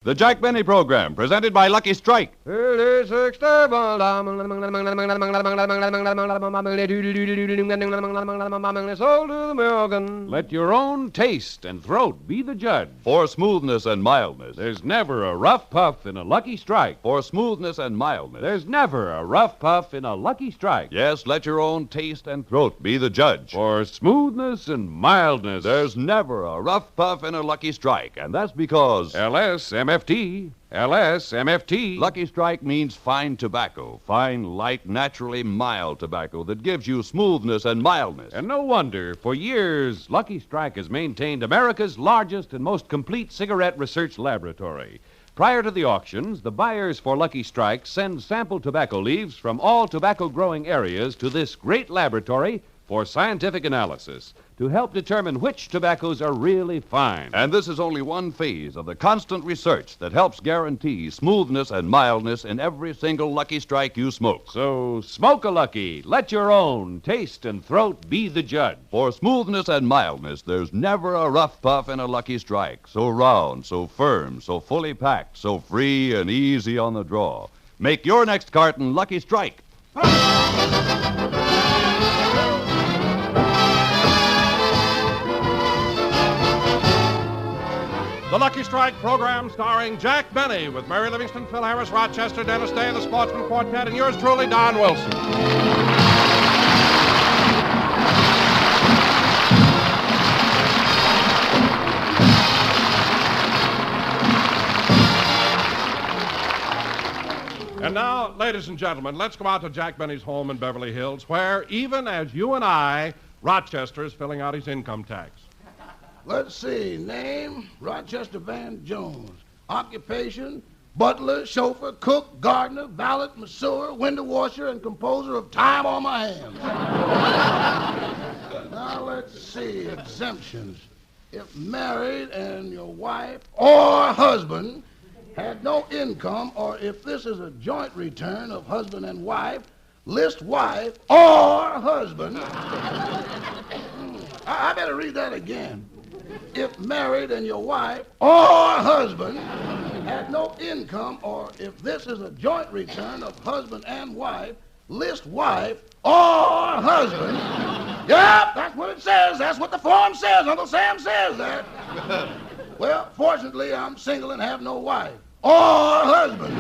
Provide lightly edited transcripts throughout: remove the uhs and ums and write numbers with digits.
The Jack Benny Program, presented by Lucky Strike. Sold to the American. Let your own taste and throat be the judge. For smoothness and mildness. There's never a rough puff in a Lucky Strike. For smoothness and mildness. There's never a rough puff in a Lucky Strike. Yes, let your own taste and throat be the judge. For smoothness and mildness. There's never a rough puff in a Lucky Strike, and that's because LSMFT. Lucky Strike means fine tobacco, fine, light, naturally mild tobacco that gives you smoothness and mildness. And no wonder, for years, Lucky Strike has maintained America's largest and most complete cigarette research laboratory. Prior to the auctions, the buyers for Lucky Strike send sample tobacco leaves from all tobacco-growing areas to this great laboratory for scientific analysis to help determine which tobaccos are really fine. And this is only one phase of the constant research that helps guarantee smoothness and mildness in every single Lucky Strike you smoke. So smoke a Lucky. Let your own taste and throat be the judge. For smoothness and mildness, there's never a rough puff in a Lucky Strike. So round, so firm, so fully packed, so free and easy on the draw. Make your next carton Lucky Strike. The Lucky Strike program starring Jack Benny with Mary Livingston, Phil Harris, Rochester, Dennis Day, the Sportsman Quartet, and yours truly, Don Wilson. And now, ladies and gentlemen, let's go out to Jack Benny's home in Beverly Hills, where, even as you and I, Rochester is filling out his income tax. Let's see. Name, Rochester Van Jones. Occupation, butler, chauffeur, cook, gardener, valet, masseur, window washer, and composer of Time on My Hands. Now, let's see. Exemptions. If married and your wife or husband had no income, or if this is a joint return of husband and wife, list wife or husband. I better read that again. If married and your wife or husband had no income, or if this is a joint return of husband and wife, list wife or husband. Yep, that's what it says. That's what the form says. Uncle Sam says that. Well, fortunately, I'm single and have no wife or husband.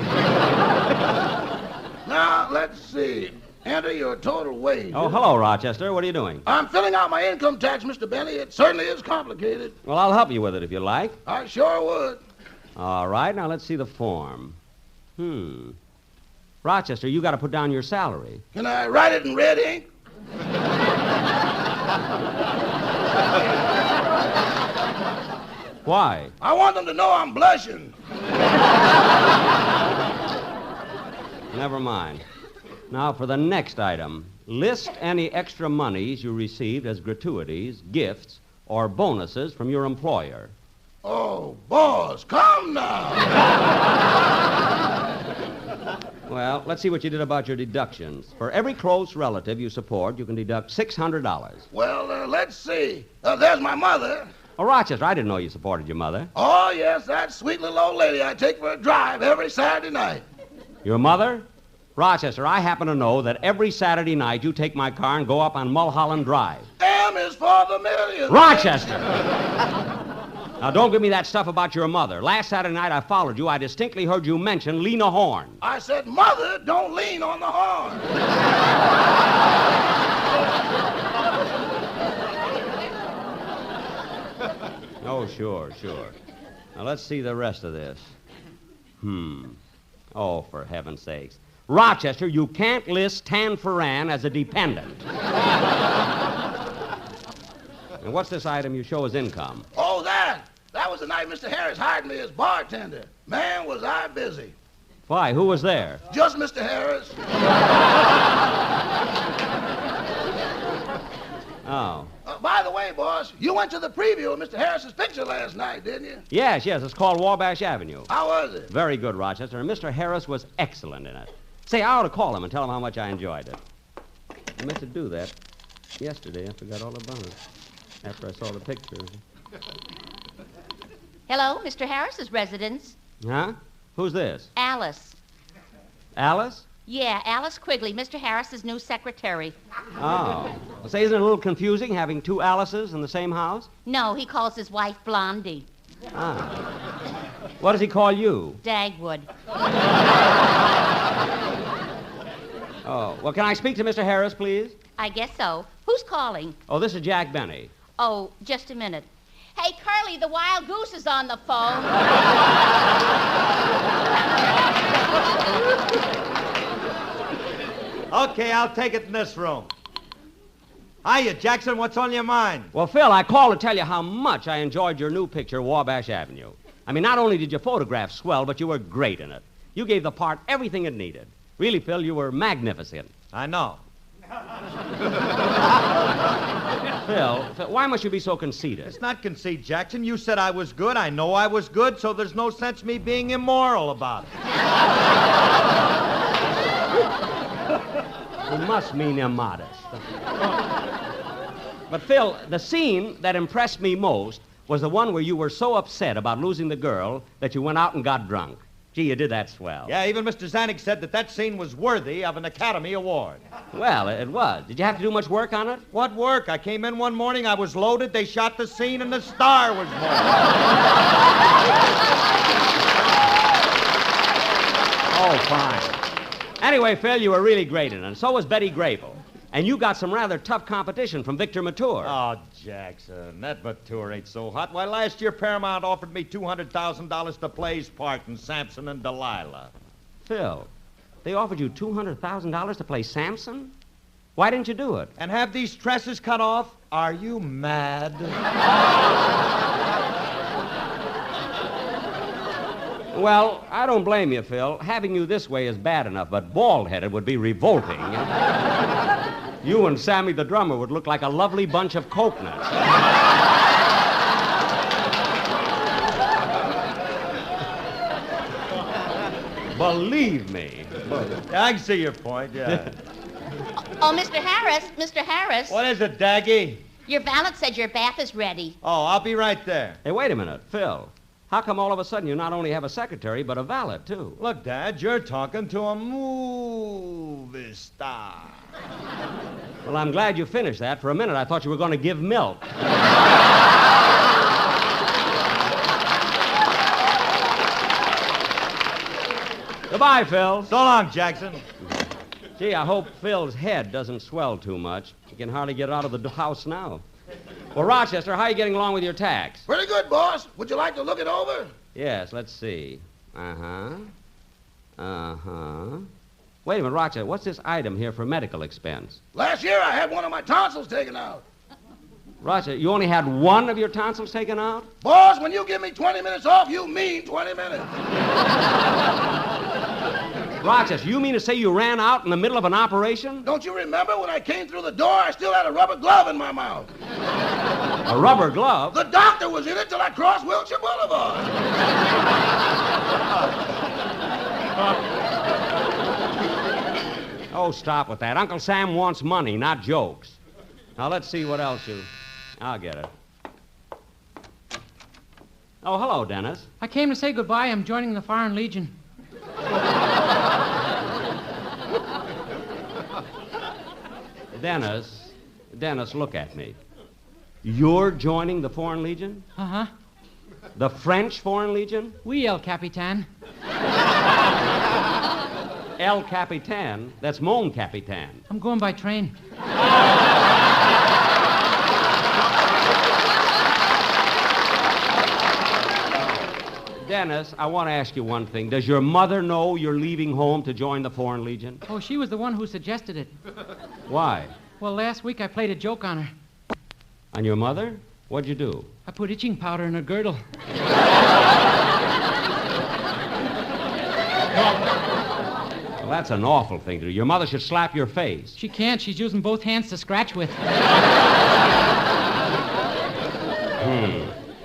Now, let's see. Enter your total wage. Oh, hello, Rochester. What are you doing? I'm filling out my income tax, Mr. Benny. It certainly is complicated. Well, I'll help you with it if you like. I sure would. All right, now let's see the form. Rochester, you got to put down your salary. Can I write it in red ink? Why? I want them to know I'm blushing. Never mind. Now, for the next item, list any extra monies you received as gratuities, gifts, or bonuses from your employer. Oh, boss, come now. Well, let's see what you did about your deductions. For every close relative you support, you can deduct $600. Well, let's see. There's my mother. Oh, Rochester, I didn't know you supported your mother. Oh, yes, that sweet little old lady I take for a drive every Saturday night. Your mother? Rochester, I happen to know that every Saturday night you take my car and go up on Mulholland Drive. M is for the million. Rochester! Now, don't give me that stuff about your mother. Last Saturday night I followed you. I distinctly heard you mention Lena Horne. I said, Mother, don't lean on the horn. Oh, sure. Now, let's see the rest of this. Oh, for heaven's sakes. Rochester, you can't list Tan Ferran as a dependent. And what's this item you show as income? Oh, that was the night Mr. Harris hired me as bartender. Man, was I busy. Why, who was there? Just Mr. Harris. Oh. By the way, boss, you went to the preview of Mr. Harris's picture last night, didn't you? Yes, it's called Wabash Avenue. How was it? Very good, Rochester, and Mr. Harris was excellent in it. Say, I ought to call him and tell him how much I enjoyed it. I meant to do that yesterday. I forgot all about it after I saw the picture. Hello, Mr. Harris's residence. Huh? Who's this? Alice. Alice? Yeah, Alice Quigley, Mr. Harris's new secretary. Oh. Well, say, isn't it a little confusing having two Alices in the same house? No, he calls his wife Blondie. Ah. What does he call you? Dagwood. Oh, well, can I speak to Mr. Harris, please? I guess so. Who's calling? Oh, this is Jack Benny. Oh, just a minute. Hey, Curly, the wild goose is on the phone. Okay, I'll take it in this room. Hiya, Jackson. What's on your mind? Well, Phil, I called to tell you how much I enjoyed your new picture, Wabash Avenue. I mean, not only did your photograph swell, but you were great in it. You gave the part everything it needed. Really, Phil, you were magnificent. I know. Phil, why must you be so conceited? It's not conceit, Jackson. You said I was good. I know I was good, so there's no sense me being immoral about it. You must mean immodest. But, Phil, the scene that impressed me most was the one where you were so upset about losing the girl that you went out and got drunk. Gee, you did that swell. Yeah, even Mr. Zanuck said that scene was worthy of an Academy Award. Well, it was. Did you have to do much work on it? What work? I came in one morning, I was loaded, they shot the scene, and the star was born. Oh, fine. Anyway, Phil, you were really great in it, and so was Betty Grable. And you got some rather tough competition from Victor Mature. Oh, Jackson, that Mature ain't so hot. Why, last year Paramount offered me $200,000 to play his part in Samson and Delilah. Phil, they offered you $200,000 to play Samson? Why didn't you do it? And have these tresses cut off? Are you mad? Well, I don't blame you, Phil. Having you this way is bad enough, but bald-headed would be revolting. You and Sammy the drummer would look like a lovely bunch of coconuts. Believe me. Yeah, I can see your point, yeah. Oh, Mr. Harris, Mr. Harris. What is it, Daggy? Your valet said your bath is ready. Oh, I'll be right there. Hey, wait a minute, Phil. How come all of a sudden you not only have a secretary, but a valet, too? Look, Dad, you're talking to a movie star. Well, I'm glad you finished that. For a minute, I thought you were going to give milk. Goodbye, Phil. So long, Jackson. Gee, I hope Phil's head doesn't swell too much. He can hardly get out of the house now. Well, Rochester, how are you getting along with your tax? Pretty good, boss. Would you like to look it over? Yes, let's see. Wait a minute, Rochester, what's this item here for medical expense? Last year I had one of my tonsils taken out. Rochester, you only had one of your tonsils taken out? Boss, when you give me 20 minutes off, you mean 20 minutes. Rochester, you mean to say you ran out in the middle of an operation? Don't you remember when I came through the door, I still had a rubber glove in my mouth? A rubber glove? The doctor was in it till I crossed Wilshire Boulevard. Oh, stop with that. Uncle Sam wants money, not jokes. Now, let's see what else you... I'll get it. Oh, hello, Dennis. I came to say goodbye. I'm joining the Foreign Legion. Dennis, look at me. You're joining the Foreign Legion? Uh-huh. The French Foreign Legion? Oui, El Capitan. El Capitan? That's Mon Capitan. I'm going by train. Dennis, I want to ask you one thing. Does your mother know you're leaving home to join the Foreign Legion? Oh, she was the one who suggested it. Why? Well, last week I played a joke on her. On your mother? What'd you do? I put itching powder in her girdle. Well, that's an awful thing to do. Your mother should slap your face. She can't. She's using both hands to scratch with.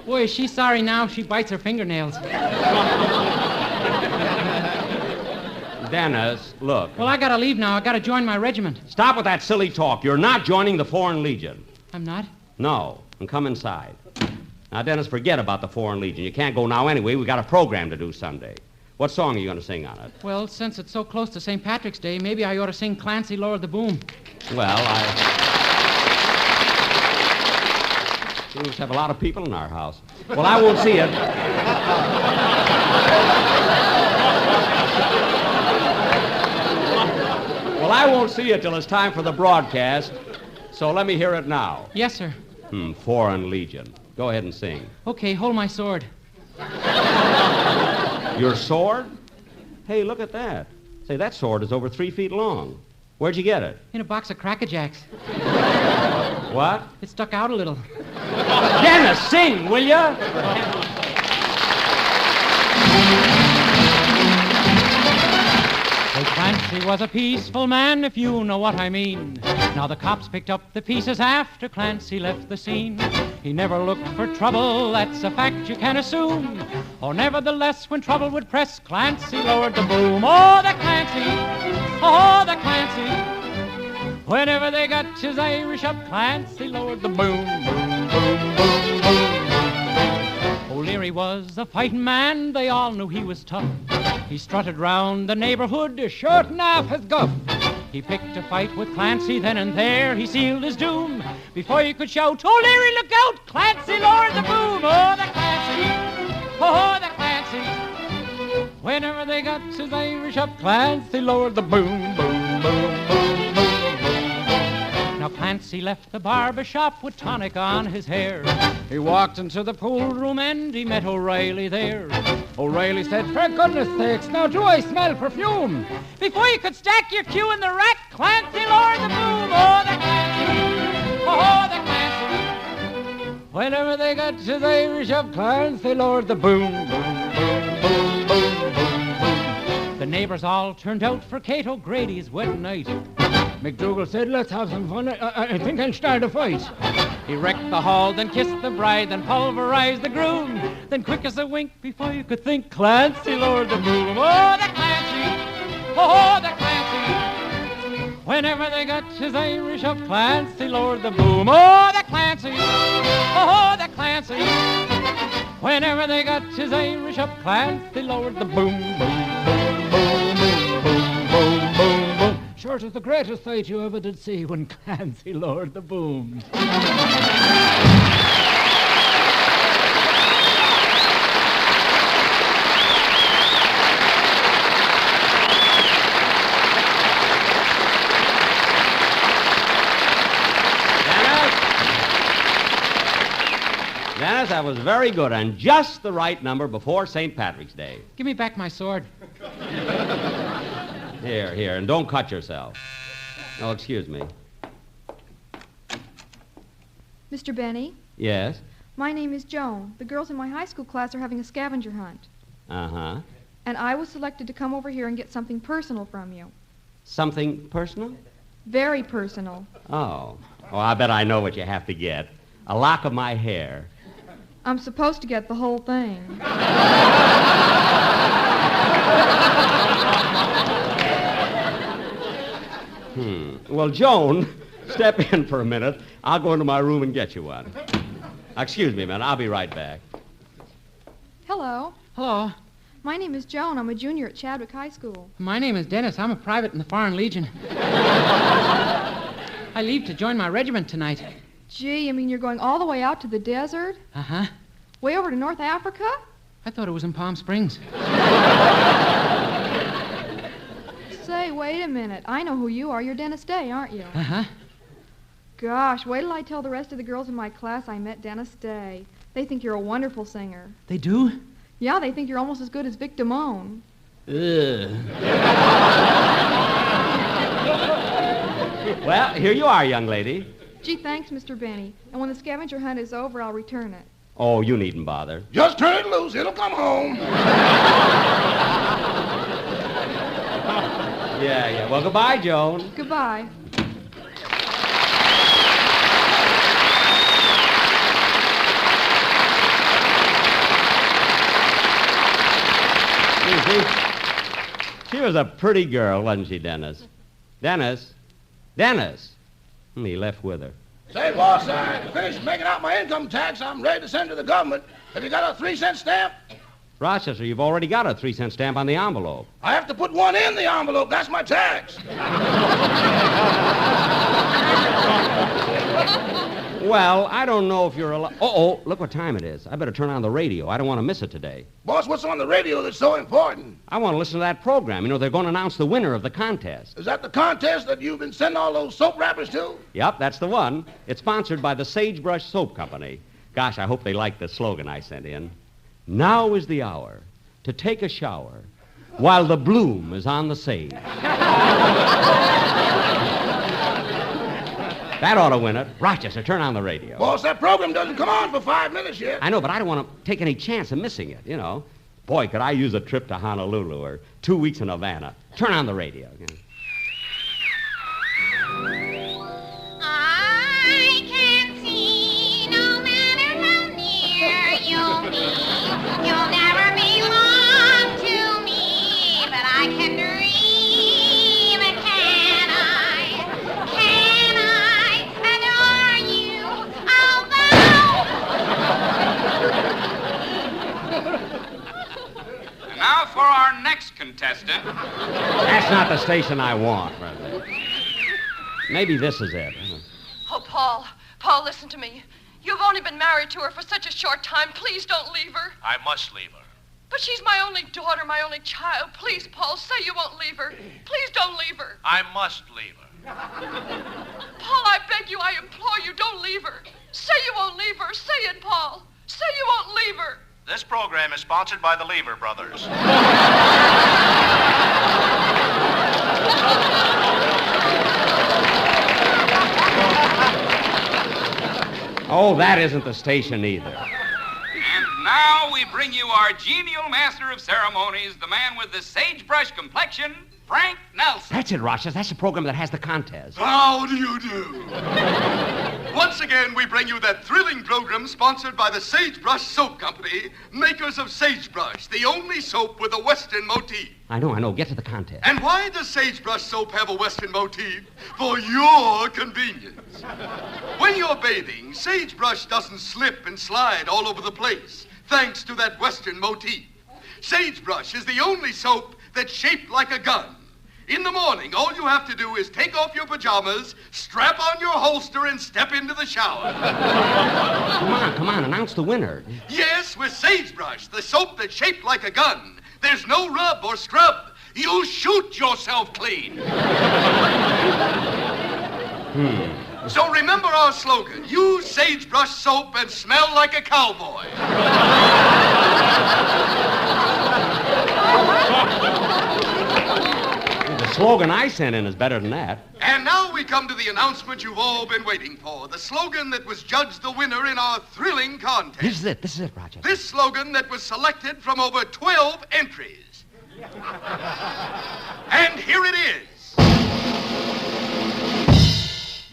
Boy, is she sorry now. She bites her fingernails. Dennis, look. Well, I gotta leave now. I gotta join my regiment. Stop with that silly talk. You're not joining the Foreign Legion. I'm not? No. And come inside. Now, Dennis, forget about the Foreign Legion. You can't go now anyway. We got a program to do Sunday. What song are you going to sing on it? Well, since it's so close to St. Patrick's Day, maybe I ought to sing Clancy Lowered the Boom. Well, we must have a lot of people in our house. Well, I won't see it. Well, I won't see it till it's time for the broadcast, so let me hear it now. Yes, sir. Foreign Legion. Go ahead and sing. Okay, hold my sword. Your sword? Hey, look at that. Say, that sword is over 3 feet long. Where'd you get it? In a box of Cracker Jacks. What? It stuck out a little. Dennis, sing, will ya? Hey, Clancy was a peaceful man, if you know what I mean. Now the cops picked up the pieces after Clancy left the scene. He never looked for trouble, that's a fact you can assume. Oh, nevertheless, when trouble would press, Clancy lowered the boom. Oh, the Clancy! Oh, the Clancy! Whenever they got his Irish up, Clancy lowered the boom, boom, boom, boom, boom. O'Leary was a fighting man, they all knew he was tough. He strutted round the neighborhood, shorting off his guff. He picked a fight with Clancy, then and there he sealed his doom. Before you could shout, O'Leary, look out! Clancy lowered the boom! Oh, the Clancy! Oh, the Clancy! Whenever they got his Irish up, Clancy lowered the boom, boom, boom, boom, boom, boom. Now Clancy left the barber shop with tonic on his hair. He walked into the pool room and he met O'Reilly there. O'Reilly said, for goodness sakes, now do I smell perfume? Before you could stack your cue in the rack, Clancy lowered the boom. Oh, the Clancy! Oh, the Clancy! Whenever they got his Irish up, Clancy lowered the boom, boom, boom, boom, boom, boom, boom. The neighbors all turned out for Kate O'Grady's wedding night. McDougal said, let's have some fun. I think I'll start a fight. He wrecked the hall, then kissed the bride, then pulverized the groom. Then quick as a wink, before you could think, Clancy lowered the boom. Oh, the Clancy! Oh, the Clancy! Whenever they got his Irish up, Clancy lowered the boom. Oh, the Clancy! Oh, the Clancy! Whenever they got his Irish up, Clancy lowered the boom, boom, boom, boom, boom, boom, boom, boom, boom. Sure, it was the greatest sight you ever did see when Clancy lowered the boom. Dennis, that was very good, and just the right number before St. Patrick's Day. Give me back my sword. Here, and don't cut yourself. Oh, excuse me. Mr. Benny, Yes? my name is Joan. The girls in my high school class are having a scavenger hunt. Uh-huh. And I was selected to come over here and get something personal from you. Something personal? Very personal. Oh. Oh, I bet I know what you have to get. A lock of my hair. I'm supposed to get the whole thing. Well, Joan, step in for a minute. I'll go into my room and get you one. Excuse me a minute. I'll be right back. Hello. Hello. My name is Joan. I'm a junior at Chadwick High School. My name is Dennis. I'm a private in the Foreign Legion. I leave to join my regiment tonight. Gee, you mean you're going all the way out to the desert? Uh-huh. Way over to North Africa? I thought it was in Palm Springs. Say, wait a minute. I know who you are. You're Dennis Day, aren't you? Uh-huh. Gosh, wait till I tell the rest of the girls in my class I met Dennis Day. They think you're a wonderful singer. They do? Yeah, they think you're almost as good as Vic Damone. Well, here you are, young lady. Gee, thanks, Mr. Benny. And when the scavenger hunt is over, I'll return it. Oh, you needn't bother. Just turn it loose. It'll come home. Yeah. Well, goodbye, Joan. Goodbye. She was a pretty girl, wasn't she, Dennis? Dennis? He left with her. Say, boss, I finished making out my income tax. I'm ready to send to the government. Have you got a 3-cent stamp? Rochester, you've already got a 3-cent stamp on the envelope. I have to put one in the envelope. That's my tax. Well, I don't know if you're allowed... Uh-oh, look what time it is. I better turn on the radio. I don't want to miss it today. Boss, what's on the radio that's so important? I want to listen to that program. You know, they're going to announce the winner of the contest. Is that the contest that you've been sending all those soap wrappers to? Yep, that's the one. It's sponsored by the Sagebrush Soap Company. Gosh, I hope they like the slogan I sent in. Now is the hour to take a shower while the bloom is on the sage. That ought to win it. Rochester, turn on the radio. Boss, that program doesn't come on for 5 minutes yet. I know, but I don't want to take any chance of missing it, you know. Boy, could I use a trip to Honolulu or 2 weeks in Havana. Turn on the radio. I can see no matter how near you'll be, you'll never belong to me, but I can dream, can I adore you, although... And now for our next contestant. That's not the station I want, brother. Maybe this is it. Oh, Paul. Paul, listen to me. You've only been married to her for such a short time. Please don't leave her. I must leave her. But she's my only daughter, my only child. Please, Paul, say you won't leave her. Please don't leave her. I must leave her. Paul, I beg you, I implore you, don't leave her. Say you won't leave her. Say it, Paul. Say you won't leave her. This program is sponsored by the Lever Brothers. Oh, that isn't the station either. And now we bring you our genial master of ceremonies, the man with the sagebrush complexion, Frank Nelson. That's it, Rochester. That's the program that has the contest. How do you do? Once again, we bring you that thrilling program sponsored by the Sagebrush Soap Company, makers of Sagebrush, the only soap with a Western motif. I know. Get to the contest. And why does Sagebrush soap have a Western motif? For your convenience. When you're bathing, Sagebrush doesn't slip and slide all over the place, thanks to that Western motif. Sagebrush is the only soap that's shaped like a gun. In the morning, all you have to do is take off your pajamas, strap on your holster, and step into the shower. Come on, announce the winner. Yes, with Sagebrush, the soap that's shaped like a gun. There's no rub or scrub. You shoot yourself clean. So remember our slogan, use Sagebrush soap and smell like a cowboy. The slogan I sent in is better than that. And now we come to the announcement you've all been waiting for, the slogan that was judged the winner in our thrilling contest. This is it, Roger. This slogan that was selected from over 12 entries. And here it is.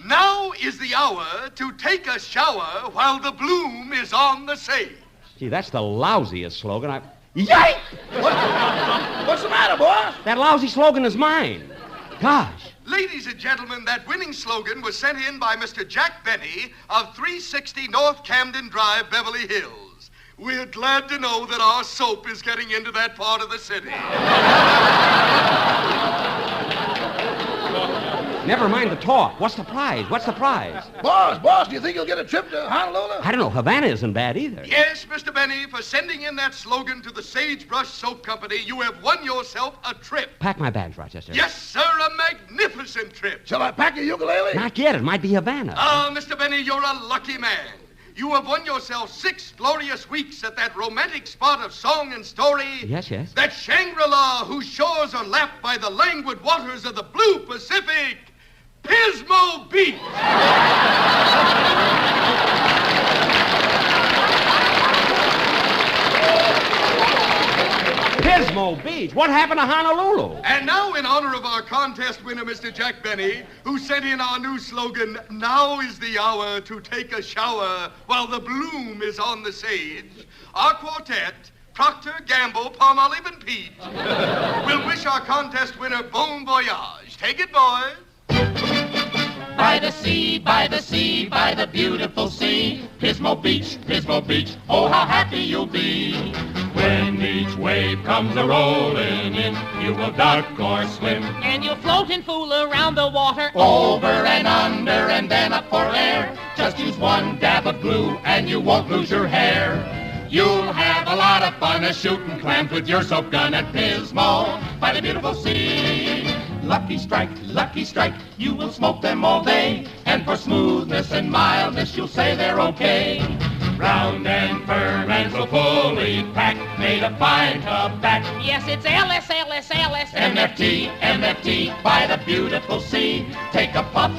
Now is the hour to take a shower while the bloom is on the sage. Gee, that's the lousiest slogan Yike! What's the matter, boss? That lousy slogan is mine. Gosh. Ladies and gentlemen, that winning slogan was sent in by Mr. Jack Benny of 360 North Camden Drive, Beverly Hills. We're glad to know that our soap is getting into that part of the city. Never mind the talk. What's the prize? Boss, do you think you'll get a trip to Honolulu? I don't know. Havana isn't bad either. Yes, Mr. Benny, for sending in that slogan to the Sagebrush Soap Company, you have won yourself a trip. Pack my bags, Rochester. Yes, sir, a magnificent trip. Shall I pack your ukulele? Not yet. It might be Havana. Mr. Benny, you're a lucky man. You have won yourself 6 glorious weeks at that romantic spot of song and story. Yes. That Shangri-La whose shores are lapped by the languid waters of the blue Pacific, Pismo Beach. Pismo Beach? What happened to Honolulu? And now, in honor of our contest winner, Mr. Jack Benny, who sent in our new slogan, now is the hour to take a shower while the bloom is on the sage, our quartet, Procter, Gamble, Palmolive, and Peach, will wish our contest winner bon voyage. Take it, boys. By the sea, by the sea, by the beautiful sea. Pismo Beach, oh how happy you'll be. When each wave comes a-rolling in, you will duck or swim. And you'll float and fool around the water. Over and under and then up for air. Just use one dab of glue and you won't lose your hair. You'll have a lot of fun a-shooting clams with your soap gun at Pismo by the beautiful sea. Lucky strike, you will smoke them all day. And for smoothness and mildness, you'll say they're okay. Round and firm and so fully packed, made of fine tobacco. Yes, it's LS, MFT, by the beautiful sea. Take a puff,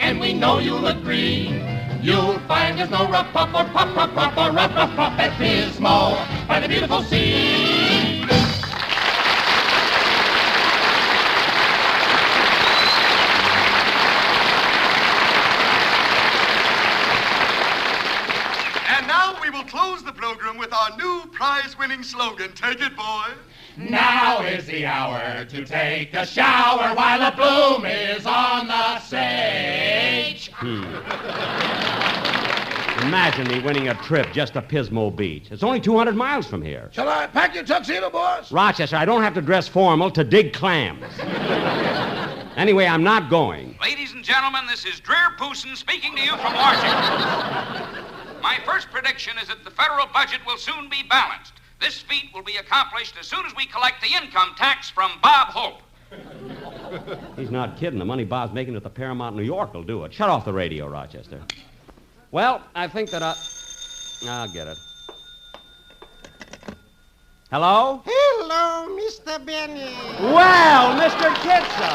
and we know you'll agree. You'll find there's no rough puff or puff or rough puff at Pismo by the beautiful sea. And now we will close the program with our new prize-winning slogan. Take it, boys. Now is the hour to take a shower while the bloom is on the sage. Imagine me winning a trip just to Pismo Beach. It's only 200 miles from here. Shall I pack your tuxedo, boys? Rochester, I don't have to dress formal to dig clams. Anyway, I'm not going. Ladies and gentlemen, this is Dreer Pooson speaking to you from Washington. My first prediction is that the federal budget will soon be balanced. This feat will be accomplished as soon as we collect the income tax from Bob Hope. He's not kidding. The money Bob's making at the Paramount New York will do it. Shut off the radio, Rochester. Well, I think that I'll get it. Hello? Hello, Mr. Benny. Well, Mr. Kitzel.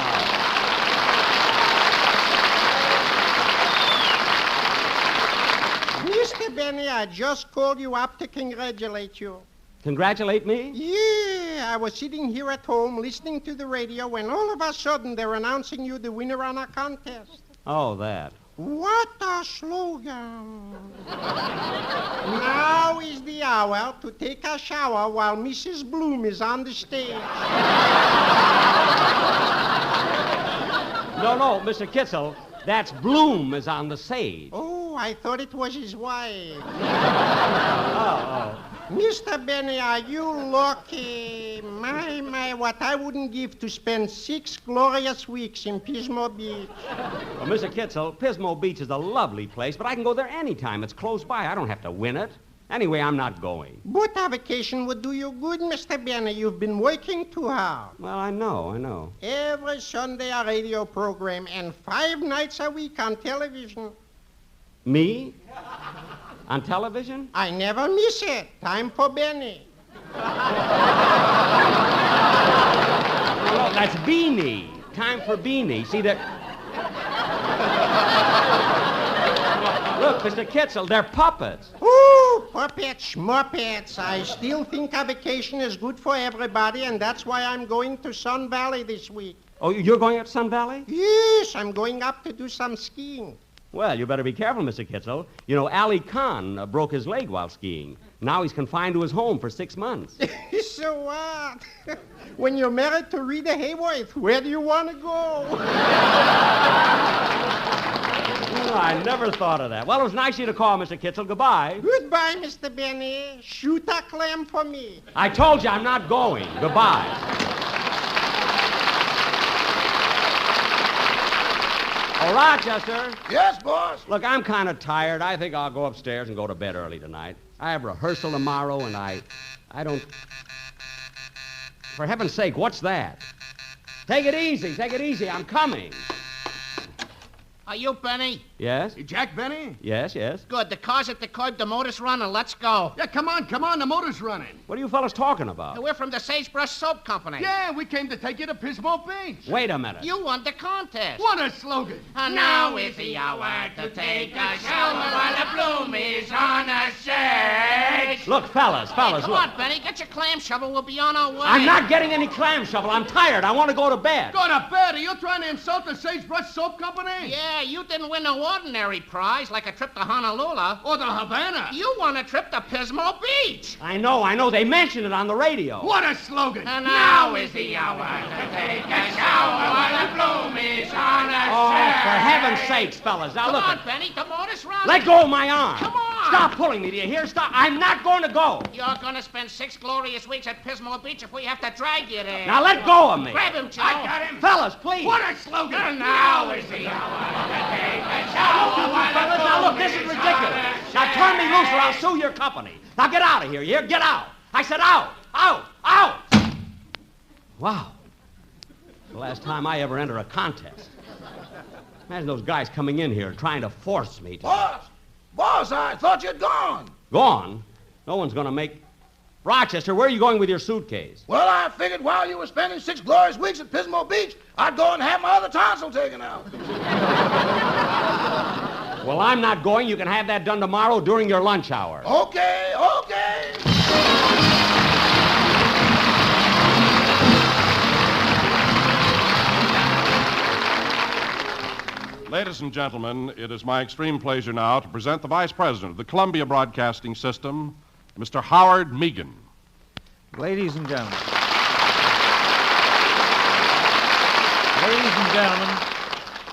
Mr. Benny, I just called you up to congratulate you. Congratulate me? Yeah, I was sitting here at home listening to the radio when all of a sudden they're announcing you the winner on a contest. Oh, that. What a slogan. Now is the hour to take a shower while Mrs. Bloom is on the stage. No, Mr. Kitzel. That's Bloom is on the stage. Oh, I thought it was his wife. Oh. Mr. Benny, are you lucky? My, what I wouldn't give to spend 6 glorious weeks in Pismo Beach. Well, Mr. Kitzel, Pismo Beach is a lovely place, but I can go there anytime. It's close by. I don't have to win it. Anyway, I'm not going. But a vacation would do you good, Mr. Benny. You've been working too hard. Well, I know. Every Sunday a radio program and 5 nights a week on television. Me? On television? I never miss it. Time for Benny. Well, that's Beanie. Time for Beanie. See that? Look, Mr. Kitzel, they're puppets. Ooh, puppets, schmuppets. I still think a vacation is good for everybody, and that's why I'm going to Sun Valley this week. Oh, you're going up Sun Valley? Yes, I'm going up to do some skiing. Well, you better be careful, Mr. Kitzel. You know, Ali Khan broke his leg while skiing. Now he's confined to his home for 6 months. So what? When you're married to Rita Hayworth, where do you want to go? Oh, I never thought of that. Well, it was nice of you to call, Mr. Kitzel. Goodbye. Goodbye, Mr. Benny. Shoot a clam for me. I told you I'm not going. Goodbye. Oh, Rochester. Yes, boss? Look, I'm kind of tired. I think I'll go upstairs and go to bed early tonight. I have rehearsal tomorrow, and I don't... For heaven's sake, what's that? Take it easy. I'm coming. Are you Benny? Yes? You Jack Benny? Yes. Good. The car's at the curb, the motor's running. Let's go. Yeah, come on, the motor's running. What are you fellas talking about? We're from the Sagebrush Soap Company. Yeah, we came to take you to Pismo Beach. Wait a minute. You won the contest. What a slogan. And now is the hour to take a shower while the bloom is on a stage. Look, fellas, Come look. on, Benny. Get your clam shovel. We'll be on our way. I'm not getting any clam shovel. I'm tired. I want to go to bed. Go to bed. Are you trying to insult the Sagebrush Soap Company? Yeah, you didn't win the ordinary prize like a trip to Honolulu. Or the Havana. You won a trip to Pismo Beach. I know. They mentioned it on the radio. What a slogan. And now is the hour to take a shower while the bloom is on a Oh, chair. for heaven's sakes, fellas. Now Come look. on, Benny, the motor's running. Let go of my arm. Come on. Stop pulling me, do you hear? Stop. I'm not going to go. You're going to spend 6 glorious weeks at Pismo Beach if we have to drag you there. Now let go of me. Grab him, Joe. I got him. Fellas, please. What a slogan. And now is the hour to take a shower while the Fellas, now look, this is bloom ridiculous. on a Now turn me chair. loose or I'll sue your company. Now get out of here, you hear? Get out. I said out. Out. Out. Wow. The last time I ever enter a contest. Imagine those guys coming in here trying to force me to... Boss, I thought you'd gone. Gone? No one's going to make... Rochester, where are you going with your suitcase? Well, I figured while you were spending 6 glorious weeks at Pismo Beach, I'd go and have my other tonsil taken out. Well, I'm not going. You can have that done tomorrow during your lunch hour. Okay. Ladies and gentlemen, it is my extreme pleasure now to present the Vice President of the Columbia Broadcasting System, Mr. Howard Meagan. Ladies and gentlemen,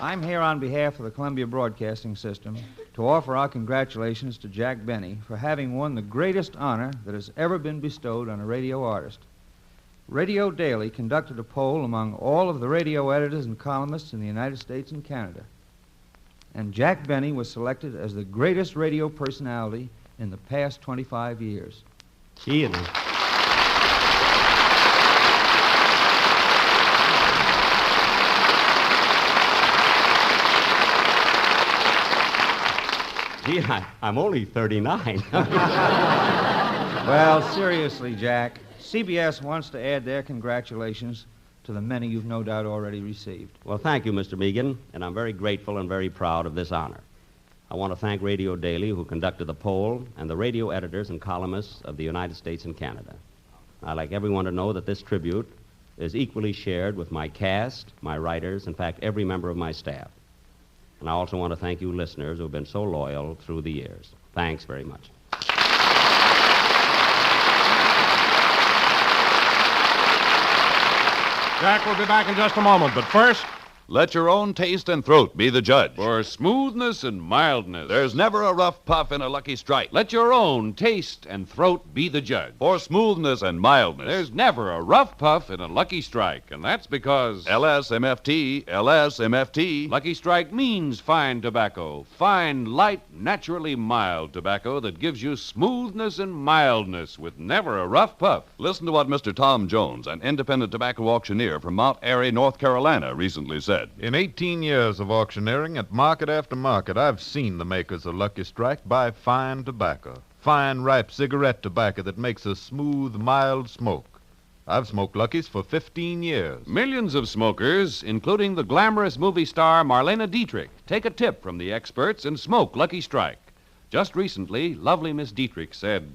I'm here on behalf of the Columbia Broadcasting System to offer our congratulations to Jack Benny for having won the greatest honor that has ever been bestowed on a radio artist. Radio Daily conducted a poll among all of the radio editors and columnists in the United States and Canada. And Jack Benny was selected as the greatest radio personality in the past 25 years. Gee, and Gee, I'm only 39. Well, seriously, Jack, CBS wants to add their congratulations to the many you've no doubt already received. Well, thank you, Mr. Meagan, and I'm very grateful and very proud of this honor. I want to thank Radio Daily, who conducted the poll, and the radio editors and columnists of the United States and Canada. I'd like everyone to know that this tribute is equally shared with my cast, my writers, in fact, every member of my staff. And I also want to thank you listeners who have been so loyal through the years. Thanks very much. Jack will be back in just a moment, but first... Let your own taste and throat be the judge. For smoothness and mildness. There's never a rough puff in a Lucky Strike. Let your own taste and throat be the judge. For smoothness and mildness. There's never a rough puff in a Lucky Strike, and that's because... LSMFT. Lucky Strike means fine tobacco. Fine, light, naturally mild tobacco that gives you smoothness and mildness with never a rough puff. Listen to what Mr. Tom Jones, an independent tobacco auctioneer from Mount Airy, North Carolina, recently said. In 18 years of auctioneering at market after market, I've seen the makers of Lucky Strike buy fine tobacco. Fine, ripe cigarette tobacco that makes a smooth, mild smoke. I've smoked Luckies for 15 years. Millions of smokers, including the glamorous movie star Marlene Dietrich, take a tip from the experts and smoke Lucky Strike. Just recently, lovely Miss Dietrich said,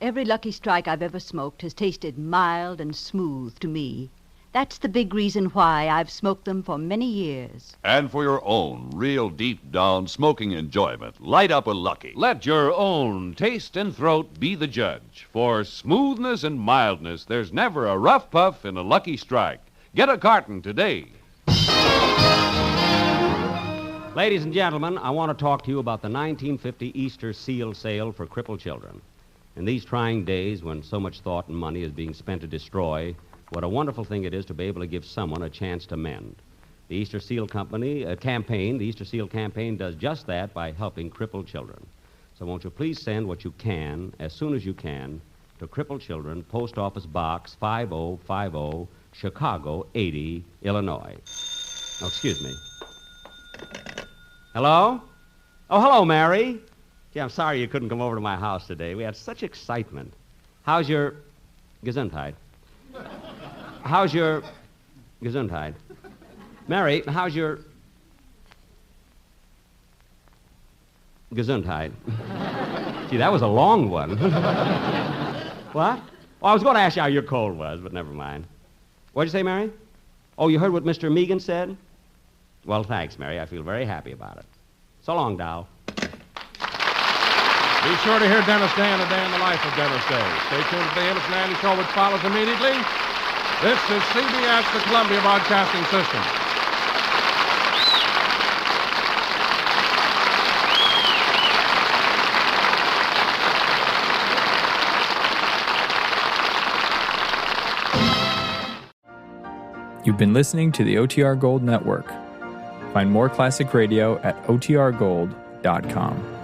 "Every Lucky Strike I've ever smoked has tasted mild and smooth to me. That's the big reason why I've smoked them for many years." And for your own real deep-down smoking enjoyment, light up a Lucky. Let your own taste and throat be the judge. For smoothness and mildness, there's never a rough puff in a Lucky Strike. Get a carton today. Ladies and gentlemen, I want to talk to you about the 1950 Easter seal sale for crippled children. In these trying days when so much thought and money is being spent to destroy, what a wonderful thing it is to be able to give someone a chance to mend. The Easter Seal campaign, the Easter Seal campaign does just that by helping crippled children. So won't you please send what you can, as soon as you can, to Crippled Children, Post Office Box 5050, Chicago 80, Illinois. Oh, excuse me. Hello? Oh, hello, Mary. Gee, I'm sorry you couldn't come over to my house today. We had such excitement. How's your Gesundheit? How's your Gesundheit? Mary, how's your Gesundheit? Gee, that was a long one. What? Oh, I was going to ask you how your cold was, but never mind. What'd you say, Mary? Oh, you heard what Mr. Meagan said? Well, thanks, Mary. I feel very happy about it. So long, Dow. Be sure to hear Dennis Day and A Day in the Life of Dennis Day. Stay tuned to the Amos and Andy Show, which follows immediately. This is CBS, the Columbia Broadcasting System. You've been listening to the OTR Gold Network. Find more classic radio at otrgold.com.